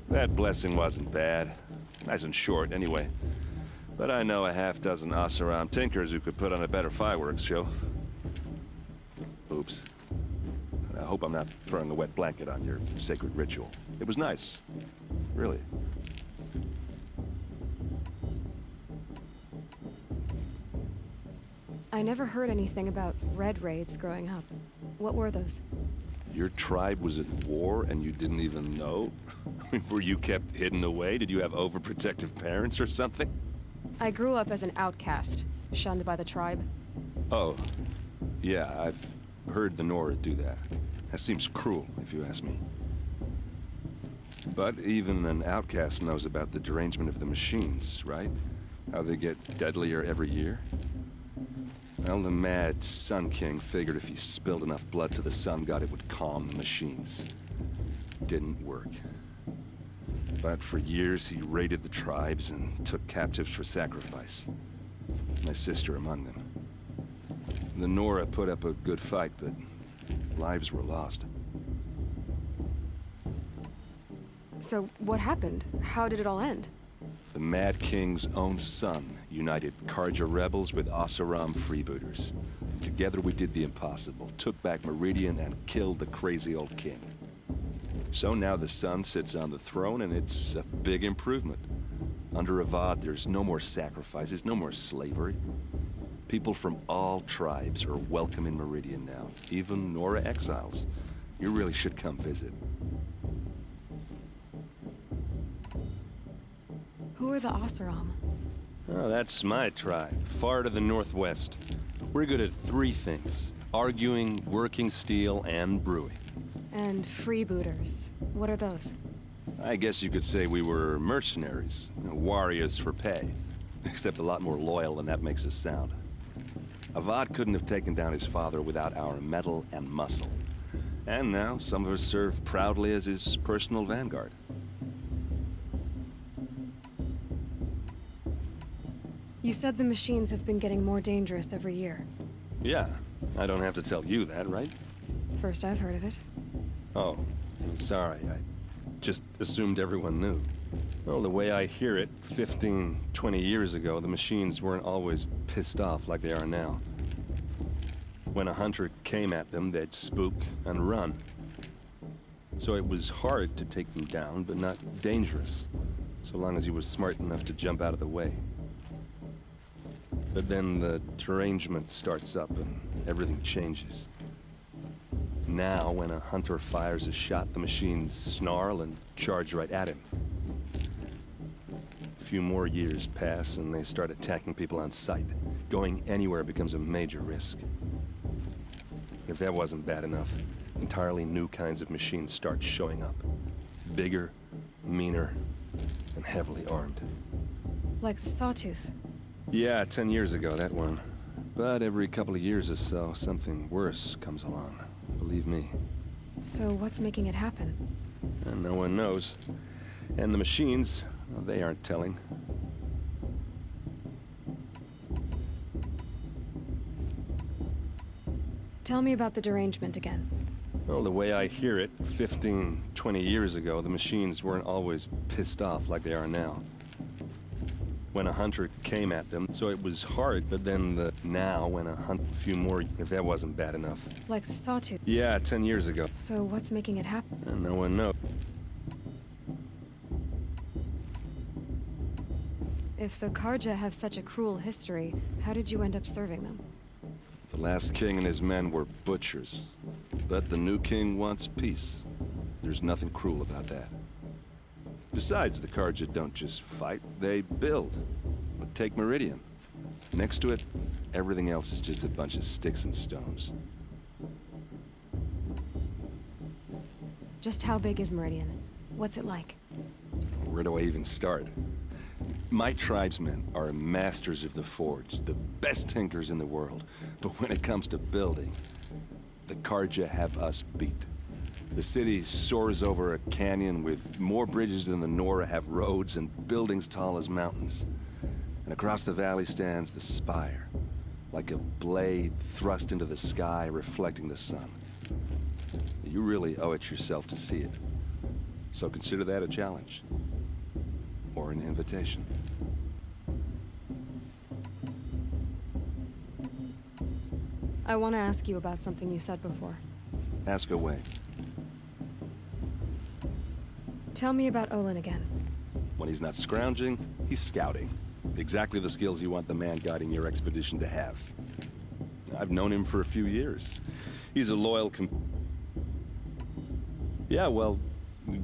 That blessing wasn't bad. Nice and short, anyway. But I know a half-dozen Oseram tinkers who could put on a better fireworks show. Oops. I hope I'm not throwing a wet blanket on your sacred ritual. It was nice. Really. I never heard anything about Red Raids growing up. What were those? Your tribe was at war and you didn't even know? Were you kept hidden away? Did you have overprotective parents or something? I grew up as an outcast, shunned by the tribe. Oh, yeah, I've heard the Nora do that. That seems cruel, if you ask me. But even an outcast knows about the derangement of the machines, right? How they get deadlier every year? Well, the mad Sun King figured if he spilled enough blood to the Sun God, it would calm the machines. Didn't work. But for years, he raided the tribes and took captives for sacrifice. My sister among them. The Nora put up a good fight, but lives were lost. So, what happened? How did it all end? The Mad King's own son united Carja rebels with Oseram freebooters. Together we did the impossible, took back Meridian and killed the crazy old king. So now the son sits on the throne and it's a big improvement. Under Avad there's no more sacrifices, no more slavery. People from all tribes are welcome in Meridian now, even Nora exiles. You really should come visit. Who are the Oseram? Oh, that's my tribe, far to the northwest. We're good at three things: arguing, working steel, and brewing. And freebooters. What are those? I guess you could say we were mercenaries, warriors for pay. Except a lot more loyal than that makes us sound. Avad couldn't have taken down his father without our metal and muscle. And now, some of us serve proudly as his personal vanguard. You said the machines have been getting more dangerous every year. Yeah, I don't have to tell you that, right? First I've heard of it. Oh, sorry, I just assumed everyone knew. Well, the way I hear it, 15, 20 years ago, the machines weren't always pissed off like they are now. When a hunter came at them, they'd spook and run. So it was hard to take them down, but not dangerous, so long as he was smart enough to jump out of the way. But then the derangement starts up and everything changes. Now, when a hunter fires a shot, the machines snarl and charge right at him. A few more years pass and they start attacking people on sight. Going anywhere becomes a major risk. If that wasn't bad enough, entirely new kinds of machines start showing up. Bigger, meaner, and heavily armed. Like the Sawtooth. Yeah, 10 years ago, that one. But every couple of years or so, something worse comes along. Believe me. So what's making it happen? And no one knows. And the machines, well, they aren't telling. Tell me about the derangement again. Well, the way I hear it, 15, 20 years ago, the machines weren't always pissed off like they are now. When a hunter came at them, so it was hard, but then now when a few more, if that wasn't bad enough. Like the Sawtooth. Yeah, 10 years ago. So what's making it happen? And no one knows. If the Carja have such a cruel history, how did you end up serving them? The last king and his men were butchers. But the new king wants peace. There's nothing cruel about that. Besides, the Carja don't just fight, they build. Take Meridian. Next to it, everything else is just a bunch of sticks and stones. Just how big is Meridian? What's it like? Where do I even start? My tribesmen are masters of the forge, the best tinkers in the world. But when it comes to building, the Carja have us beat. The city soars over a canyon with more bridges than the Nora have roads and buildings tall as mountains. And across the valley stands the spire, like a blade thrust into the sky reflecting the sun. You really owe it yourself to see it. So consider that a challenge. Or an invitation. I want to ask you about something you said before. Ask away. Tell me about Olin again. When he's not scrounging, he's scouting. Exactly the skills you want the man guiding your expedition to have. I've known him for a few years. He's a loyal Yeah, well,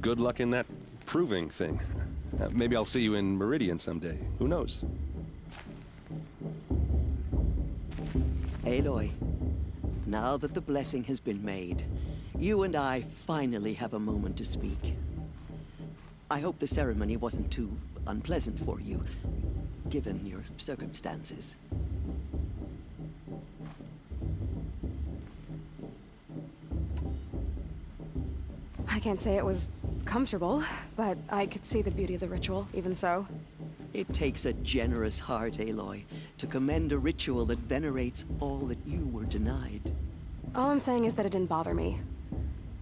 good luck in that proving thing. Maybe I'll see you in Meridian someday. Who knows? Aloy, now that the blessing has been made, you and I finally have a moment to speak. I hope the ceremony wasn't too unpleasant for you, given your circumstances. I can't say it was comfortable, but I could see the beauty of the ritual, even so. It takes a generous heart, Aloy, to commend a ritual that venerates all that you were denied. All I'm saying is that it didn't bother me.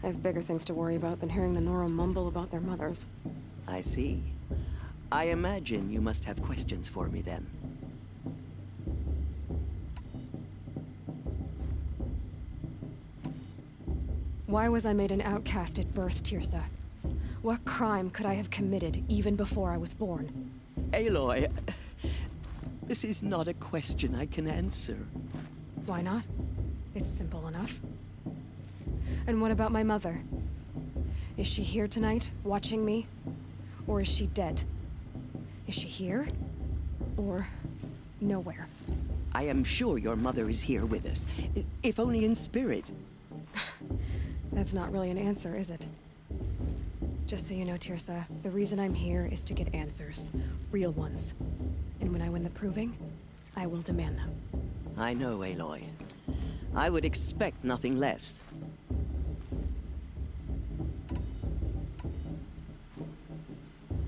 I have bigger things to worry about than hearing the Nora mumble about their mothers. I see. I imagine you must have questions for me then. Why was I made an outcast at birth, Teersa? What crime could I have committed even before I was born? Aloy, this is not a question I can answer. Why not? It's simple enough. And what about my mother? Is she here tonight, watching me? Or is she dead? Is she here? Or nowhere? I am sure your mother is here with us, if only in spirit. That's not really an answer, is it? Just so you know, Teersa, the reason I'm here is to get answers. Real ones. And when I win the proving, I will demand them. I know, Aloy. I would expect nothing less.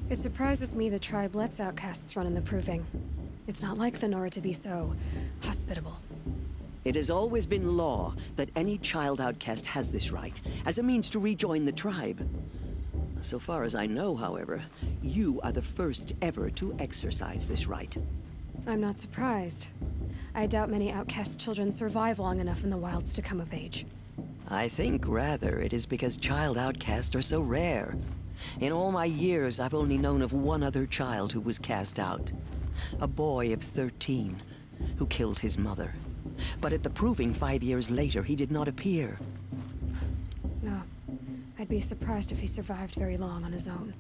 It surprises me the tribe lets outcasts run in the proving. It's not like the Nora to be so hospitable. It has always been law that any child outcast has this right, as a means to rejoin the tribe. So far as I know, however, you are the first ever to exercise this right. I'm not surprised. I doubt many outcast children survive long enough in the wilds to come of age. I think, rather, it is because child outcasts are so rare. In all my years, I've only known of one other child who was cast out. A boy of 13, who killed his mother. But at the proving 5 years later, he did not appear. No. I'd be surprised if he survived very long on his own.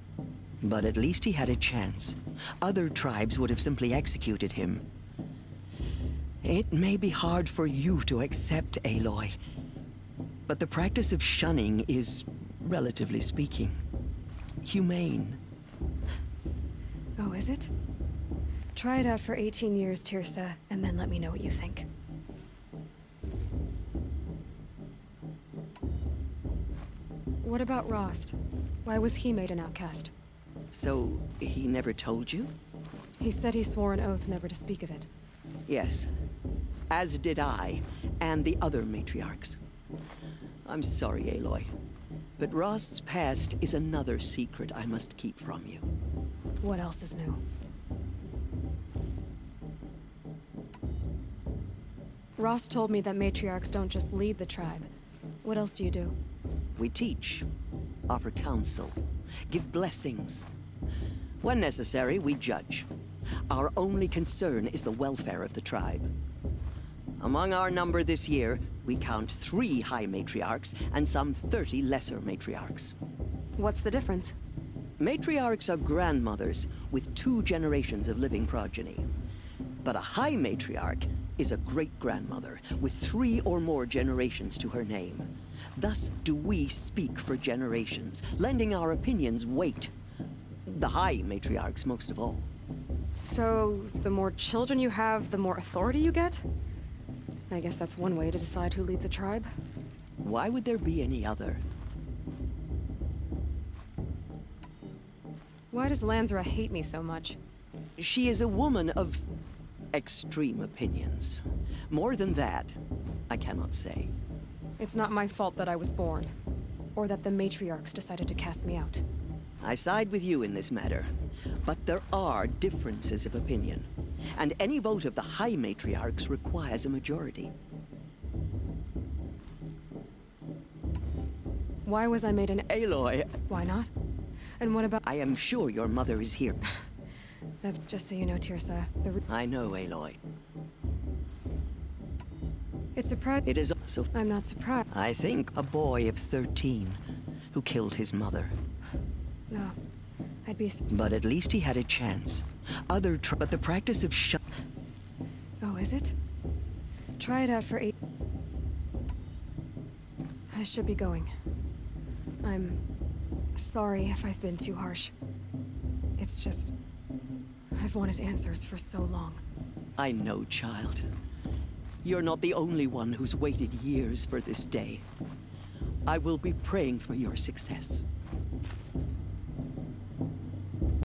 But at least he had a chance. Other tribes would have simply executed him. It may be hard for you to accept, Aloy, but the practice of shunning is, relatively speaking, humane. Oh, is it? Try it out for 18 years, Teersa, and then let me know what you think. What about Rost? Why was he made an outcast? So, he never told you? He said he swore an oath never to speak of it. Yes. As did I, and the other matriarchs. I'm sorry, Aloy, but Rost's past is another secret I must keep from you. What else is new? Rost told me that matriarchs don't just lead the tribe. What else do you do? We teach, offer counsel, give blessings. When necessary, we judge. Our only concern is the welfare of the tribe. Among our number this year, we count 3 high matriarchs and some 30 lesser matriarchs. What's the difference? Matriarchs are grandmothers with 2 generations of living progeny. But a high matriarch is a great-grandmother with 3 or more generations to her name. Thus do we speak for generations, lending our opinions weight. The high matriarchs most of all. So, the more children you have, the more authority you get? I guess that's one way to decide who leads a tribe. Why would there be any other? Why does Lansra hate me so much? She is a woman of extreme opinions. More than that, I cannot say. It's not my fault that I was born. or that the matriarchs decided to cast me out. I side with you in this matter, but there are differences of opinion, and any vote of the High Matriarchs requires a majority. Why was I made an... Aloy, Why not? And what about... I am sure your mother is here. That's just so you know, Tirsa. I know, Aloy. It's surprising. It is also, I'm not surprised. I think, a boy of 13 who killed his mother. No. I'd be... But at least he had a chance. But the practice of Oh, is it? Try it out for 8... I should be going. I'm... sorry if I've been too harsh. It's just... I've wanted answers for so long. I know, child. You're not the only one who's waited years for this day. I will be praying for your success.